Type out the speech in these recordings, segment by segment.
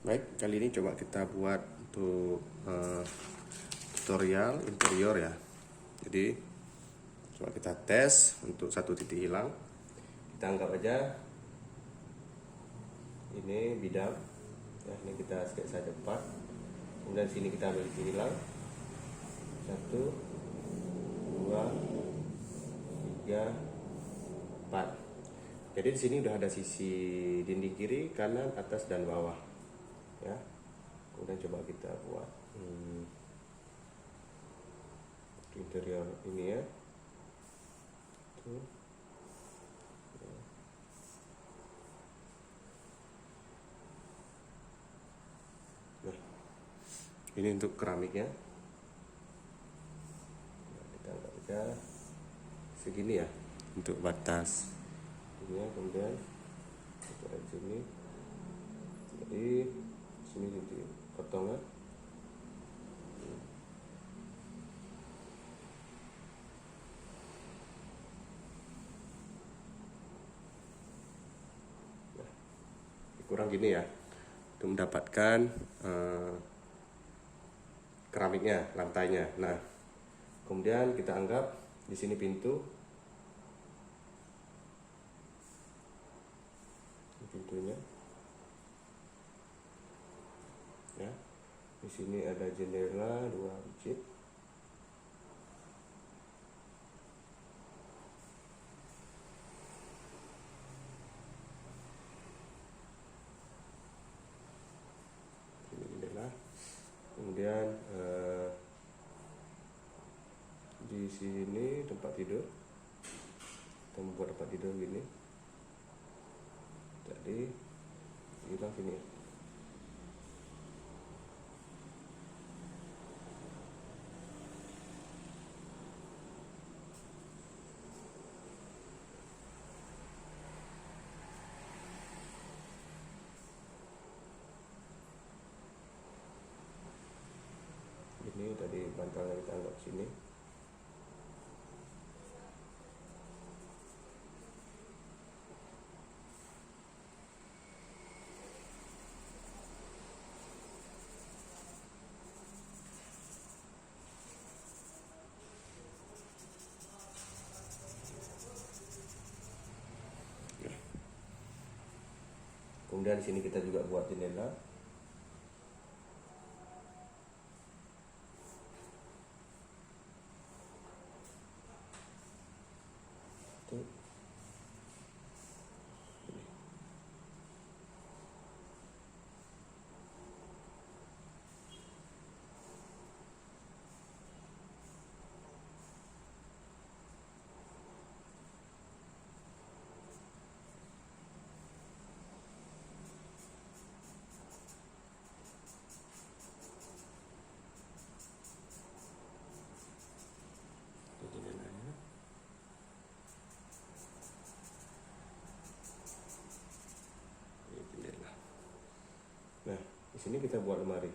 Baik, kali ini coba kita buat untuk tutorial interior ya. Jadi coba kita tes untuk satu titik hilang. Kita anggap aja ini bidang ya, ini kita sketsa cepat. Kemudian sini kita ambil titik hilang 1, 2, 3, 4. Jadi di sini udah ada sisi dinding kiri, kanan, atas dan bawah ya. Kemudian coba kita buat interior ini ya. Tuh. Nah, ini untuk keramiknya. Nah, kita anggap aja segini ya untuk batas ini ya. Kemudian kita lihat sini, jadi sini dipotong ya. Nah, kurang gini ya untuk mendapatkan keramiknya, lantainya. Nah, kemudian kita anggap di sini pintunya ya. Di sini ada jendela 2 biji. Ini jendela. Kemudian di sini tempat tidur. Kita membuat tempat tidur gini. Jadi hilang sini. Ini tadi bantalnya kita anggap sini. Kemudian di sini kita juga buat jendela. Tuh. Jendelanya. Ini jendela. Nah, di sini kita buat lemari.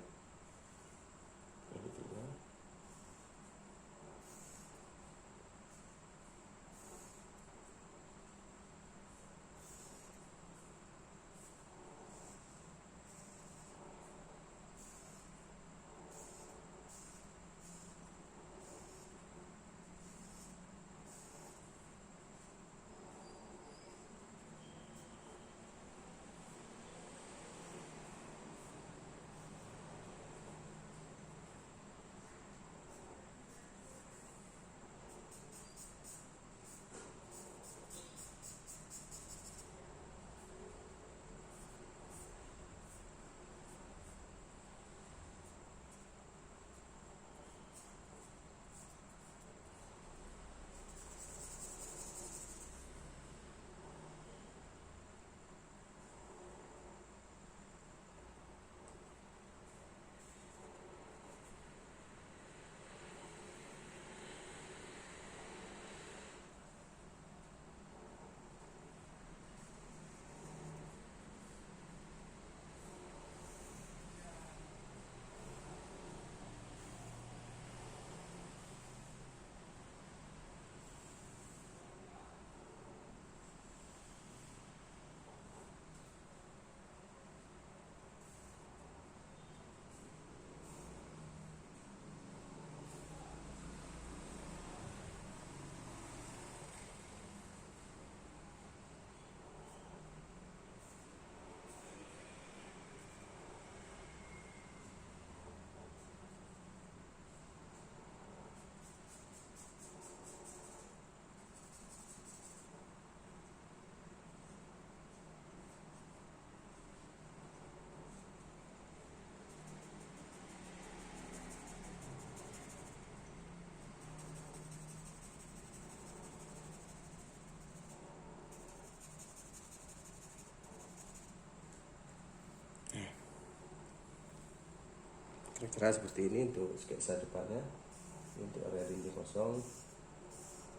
Kira-kira seperti ini untuk sketsa depannya. Ini untuk area dinding kosong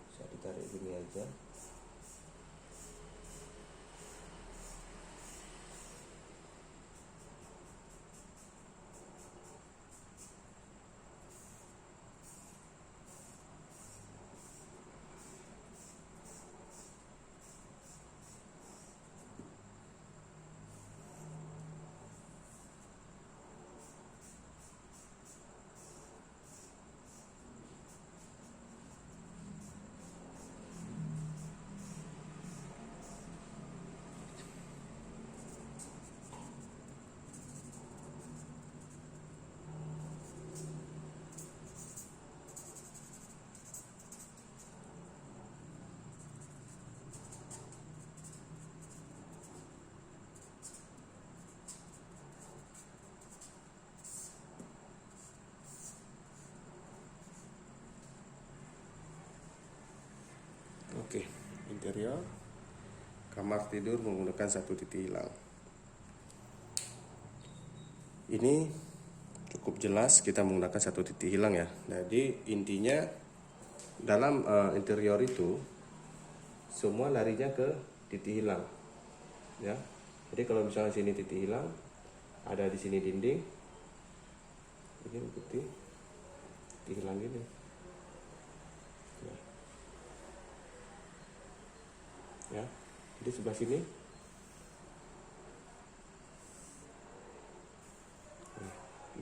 bisa ditarik gini aja. Oke, interior kamar tidur menggunakan 1 titik hilang. Ini cukup jelas kita menggunakan 1 titik hilang ya. Jadi intinya dalam interior itu semua larinya ke titik hilang ya. Jadi kalau misalnya sini titik hilang, ada di sini dinding, ini ikuti titik hilang gini ya. Jadi sebelah sini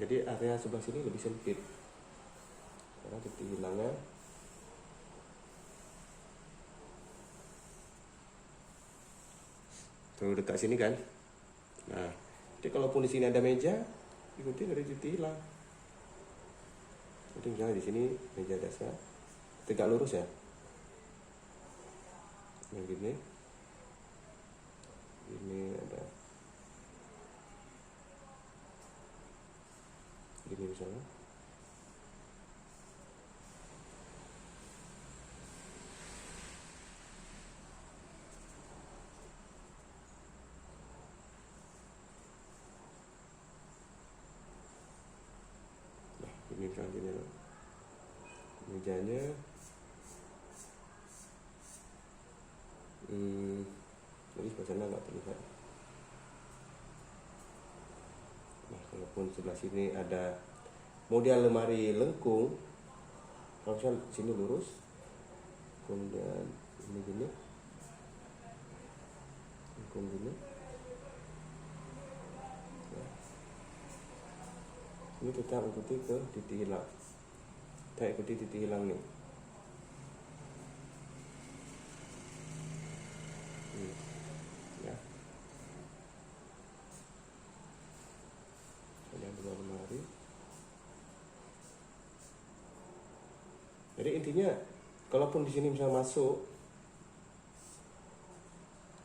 jadi area sebelah sini lebih sempit karena titik hilangnya tuh dekat sini kan. Nah, jadi kalaupun di sini ada meja, ikuti dari titik hilang. Jadi misalnya di sini meja dasar tegak lurus ya, yang gini, ini ada gini misalnya. Nah, ini misalnya gini loh. Mejanya jadi sebelah sana nggak terlihat. Nah, kalaupun sebelah sini ada model lemari lengkung, kalau misalnya sini lurus, kemudian ini gini, lengkung gini, ya. Ini kita ikuti ke titik hilang. Kita ikuti titik hilang nih. Ya. Ada dua lemari. Jadi intinya, kalaupun di sini misalnya masuk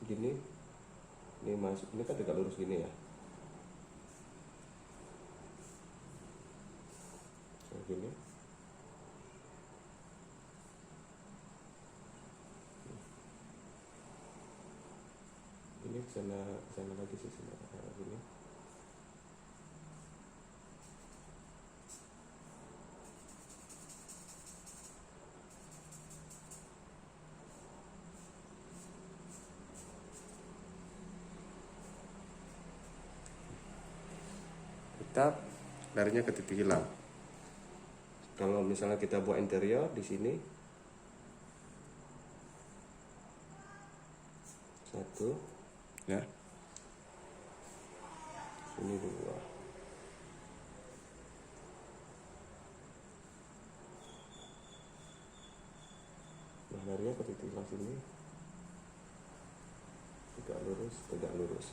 gini, ini masuk, ini kan tegak lurus gini ya. Gini. Ini sana lagi sih sana gini. Kita larinya ke titik hilang. Kalau misalnya kita buat interior di sini 1 ya, sini 2. Nah, larinya ke titik hilang sini, tegak lurus, tegak lurus.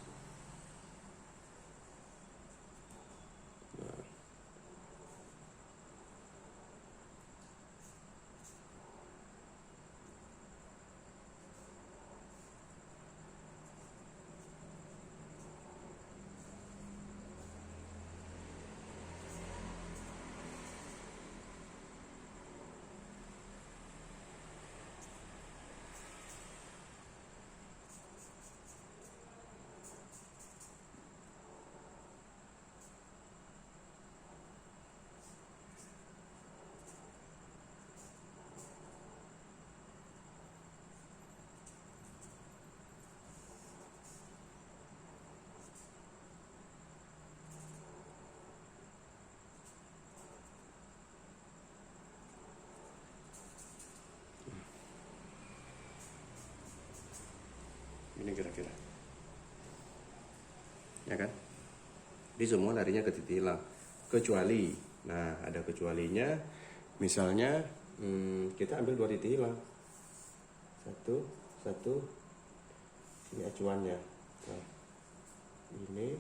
ya kan? Jadi semua larinya ke titik hilang, kecuali, nah ada kecualinya, misalnya kita ambil 2 titik hilang, satu, ini acuannya, nah ini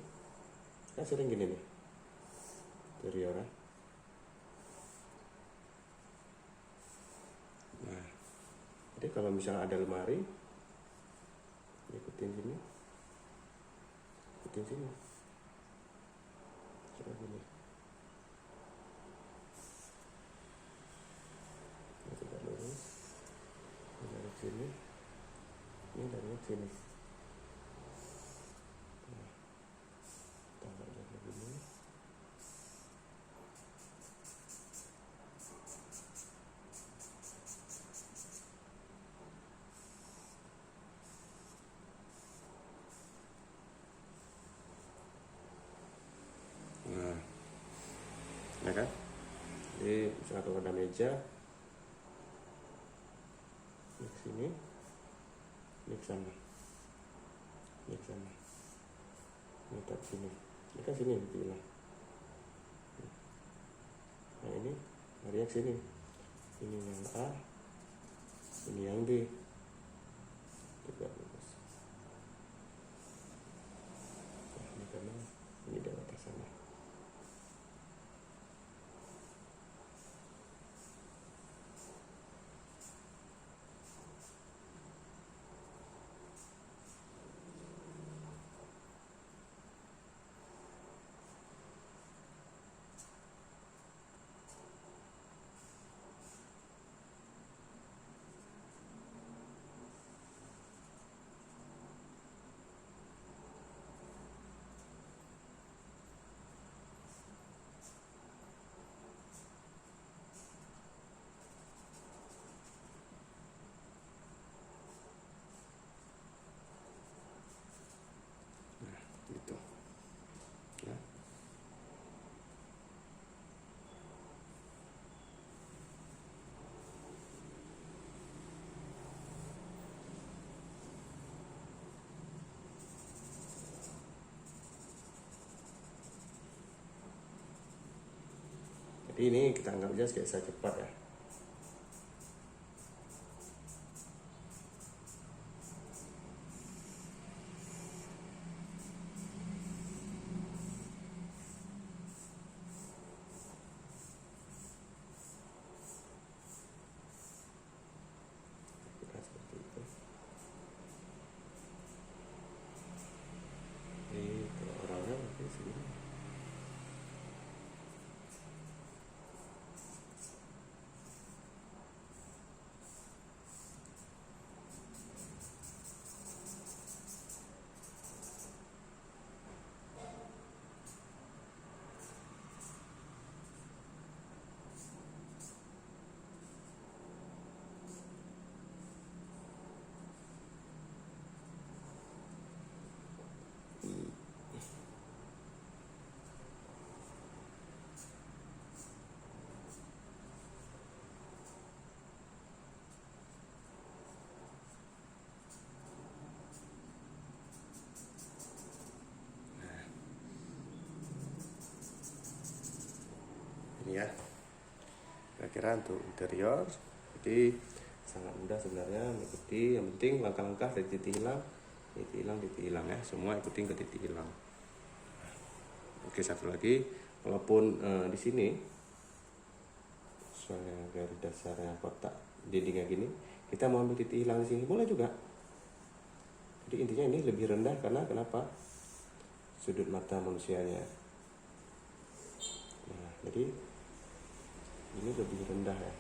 kan sering gini nih, interior ya. Nah, jadi kalau misalnya ada lemari, ikutin sini, coba gini, ini coba lurus, ini dari sini, ini dari sini, nah, taruh dari begini. Nah, ya kan? Jadi misalnya kalau ada meja, ini ke sini, ini ke sana, ini ke sana, ini ke sini, ini kan sini dibilang. Nah ini larinya ke sini, ini yang A, ini yang B, juga bagus. Nah, ini karena ini dari atas sana. Gitu. Ya. Jadi ini kita anggap aja sketsa cepat ya. Kita seperti itu. Jadi kalau orangnya mungkin segini. Ini ya, kira-kira untuk interior. Jadi sangat mudah sebenarnya mengikuti, yang penting langkah-langkah dari titik hilang ya, semua ikutin ke titik hilang. Oke, satu lagi, walaupun di sini soalnya garis dasarnya kotak dindingnya gini, kita mau ambil titik hilang di sini boleh juga. Jadi intinya ini lebih rendah karena kenapa? Sudut mata manusianya. Nah, jadi ini lebih rendah ya.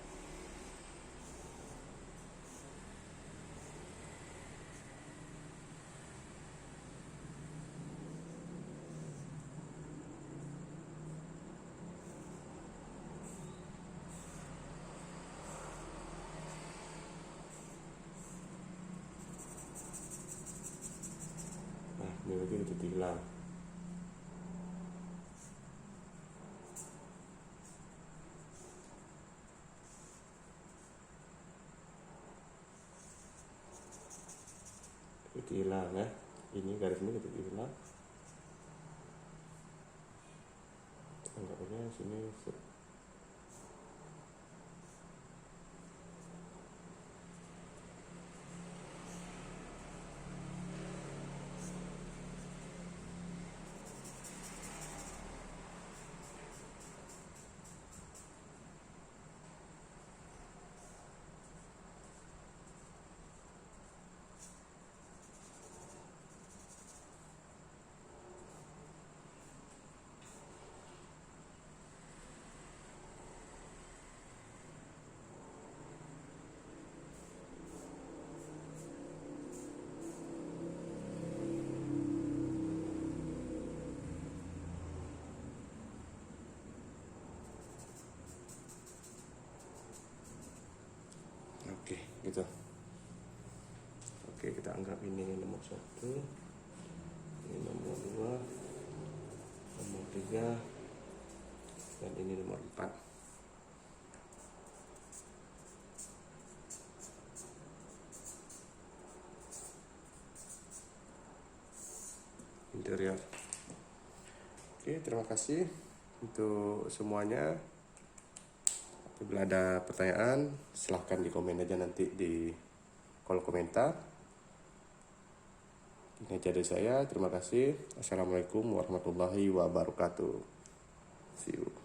Nah, ini lagi titik hilang. Titik hilang ya. Ini garis ini titik hilang. sini masuk. Oke, gitu. Oke, kita anggap ini nomor 1, ini nomor 2, nomor 3, dan ini nomor 4. Interior. Oke, terima kasih untuk semuanya. Apabila ada pertanyaan, silahkan di komen aja nanti di kolom komentar. Ini aja dari saya. Terima kasih. Assalamualaikum warahmatullahi wabarakatuh. See you.